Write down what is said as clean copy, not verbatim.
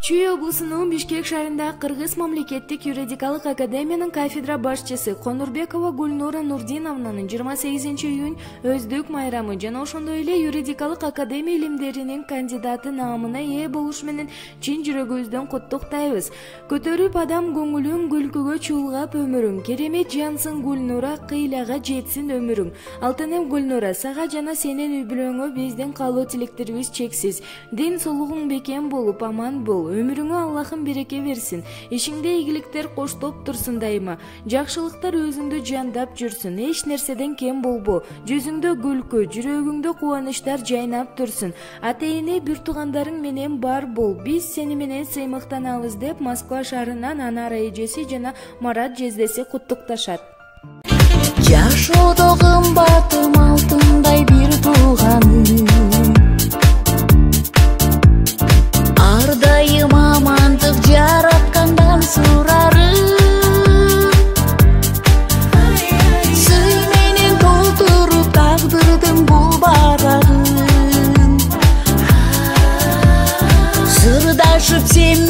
Чүй облусунун Бишкек шаарында Кыргыз мамлекеттик юридикалык академиянын кафедра башчысы Конурбекова Гульнура Нурдиновнанын 28-июнь өздүк майрамы жана ошондой эле юридикалык академия илимдеринин кандидаты наамына ээ болуш менен чын жүрөгүбүздөн куттуктайбыз. Көтөрүп адам көңүлүн, күлкүгө чуулгап өмүрүң, керемет жансың Гульнура, кыйлага жетсин өмүрүң. Алтыным Гульнура, сага жана сенин үй бүлөңө биздин каалоо тилектерибиз чексиз. Ден соолугуң бекем болуп, аман бол. Өмүрүңө Аллахым береке берсин. Ишиңде ийгиликтер коштоп турсун дайыма. Жакшылыктар өзүңдө жандап жүрсүн. Эч нерседен кем болбо. Жүзүңдө күлкү, жүрөгүңдө кубанычтар жайнап турсун. Ата-эне, бир туугандарың менен бар бол. Биз сени менен сыймыктанабыз деп Москва шаарынан Анара эжеси жана Марат жездеси куттукташат. Жашоодо кымбатым алтындай бир тууганым, ар дайым амандык жараткандан сурарым. Сый менен толтуруп тагдырдым бул барагын, сырдашып сен